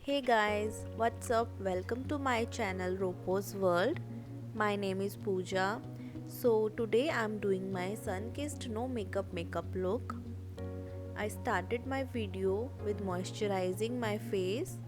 Hey guys, what's up? Welcome to my channel Ropo's World. My name is Pooja. So today I'm doing my sun-kissed no makeup look. I started my video with moisturizing my face.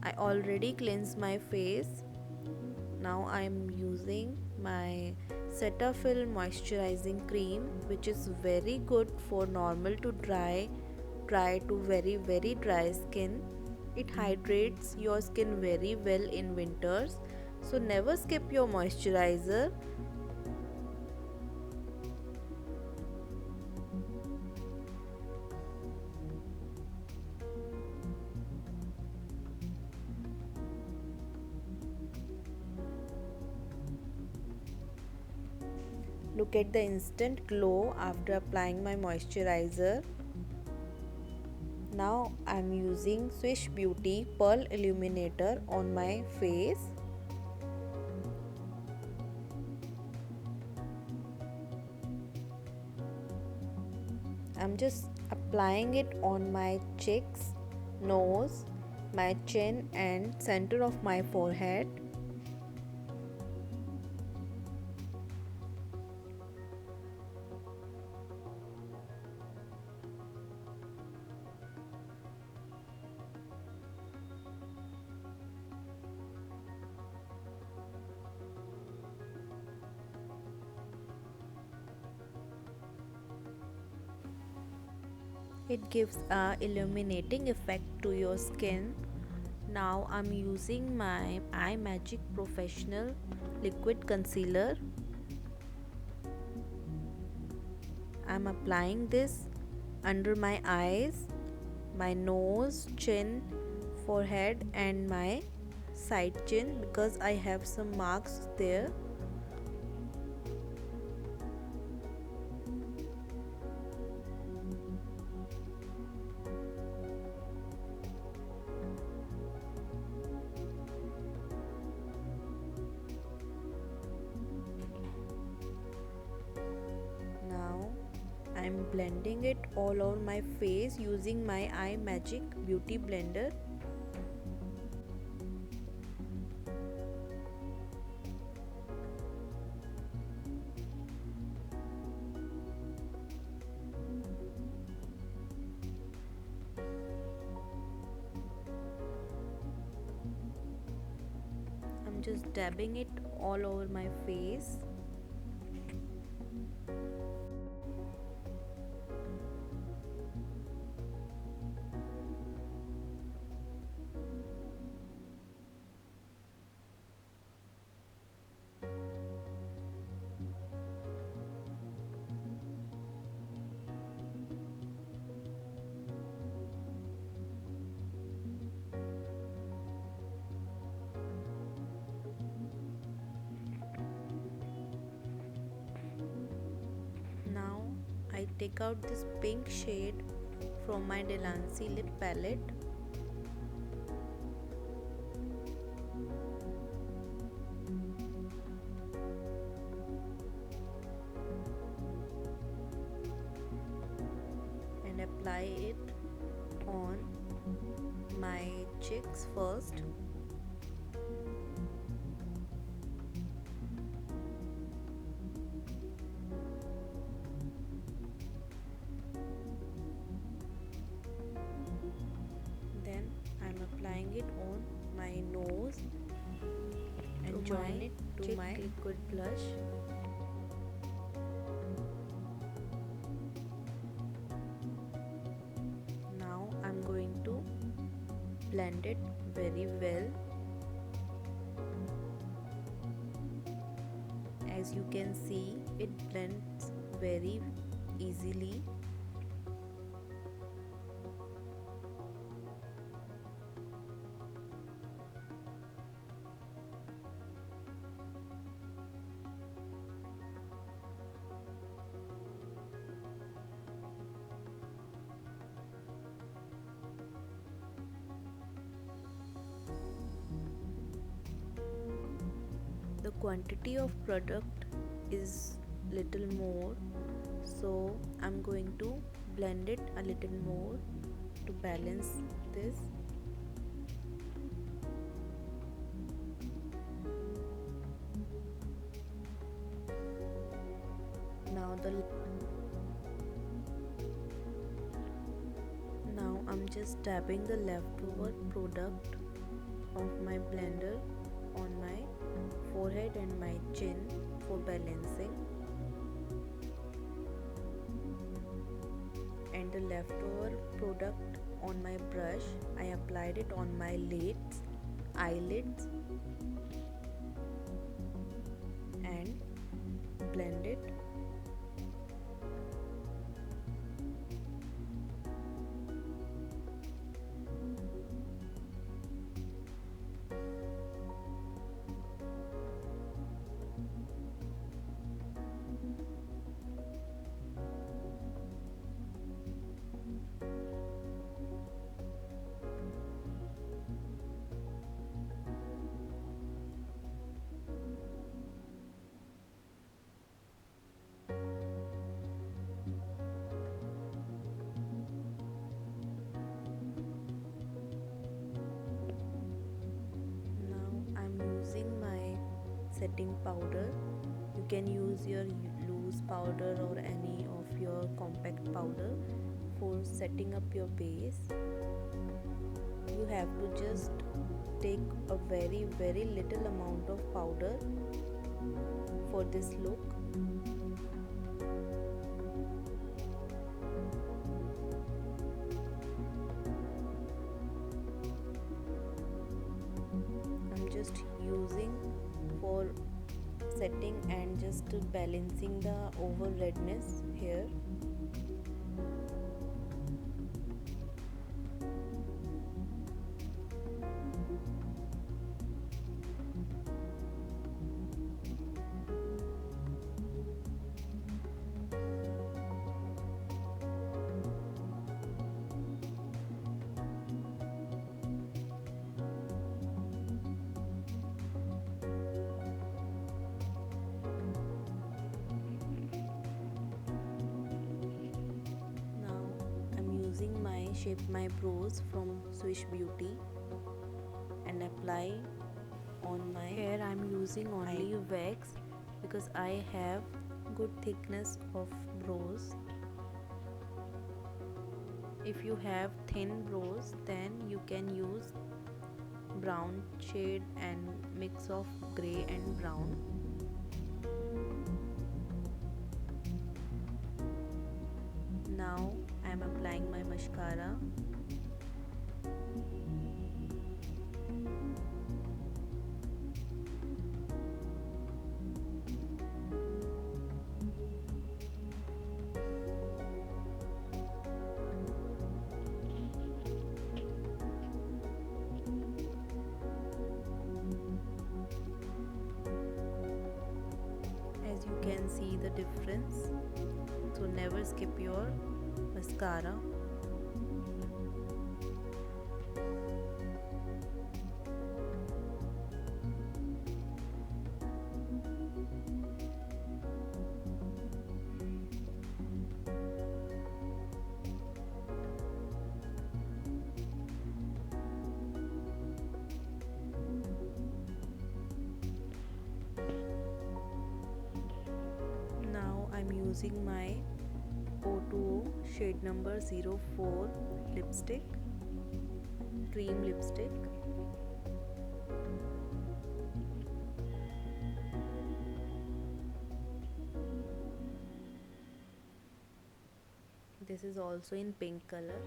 I already cleansed my face. Now I'm using my Cetaphil moisturizing cream, which is very good for normal to dry to very dry skin. It hydrates your skin very well in winters, so never skip your moisturizer. Look at the instant glow after applying my moisturizer. Now I'm using Swiss Beauty Pearl Illuminator on my face. I'm just applying it on my cheeks, nose, my chin and center of my forehead. It gives a illuminating effect to your skin. Now I'm using my Eye Magic Professional Liquid Concealer. I'm applying this under my eyes, my nose, chin, forehead and my side chin because I have some marks there. Now I'm blending it all over my face using my Eye Magic Beauty Blender. I'm just dabbing it all over my face. Now I take out this pink shade from my Delancey lip palette. And apply it on my cheeks first. Then I'm applying it on my nose and join it to my liquid blush. Now I'm going to blend it very well. As you can see, it blends very easily. The quantity of product is little more, so I'm going to blend it a little more to balance this. just dabbing the leftover product of my blender on my forehead and my chin for balancing, and the leftover product on my brush I applied it on my eyelids and blend it. Using my setting powder. You can use your loose powder or any of your compact powder for setting up your base. You have to just take a very little amount of powder for this look. Just using for setting and just balancing the over redness here. Using my Shape My Brows from Swish Beauty and apply on my hair. I'm using only wax because I have good thickness of brows. If you have thin brows, then you can use brown shade and mix of gray and brown. Now I am applying my mascara. As you can see the difference, so never skip your mascara. Now I'm using my O2O shade number 04 lipstick, cream lipstick. This is also in pink color.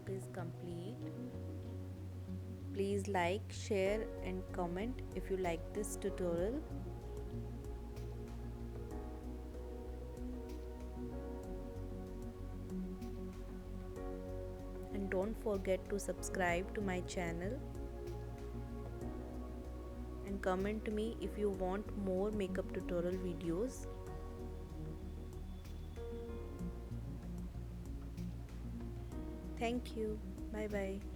Is complete. Please like, share and comment if you like this tutorial. And don't forget to subscribe to my channel and comment me if you want more makeup tutorial videos. Thank you. Bye bye.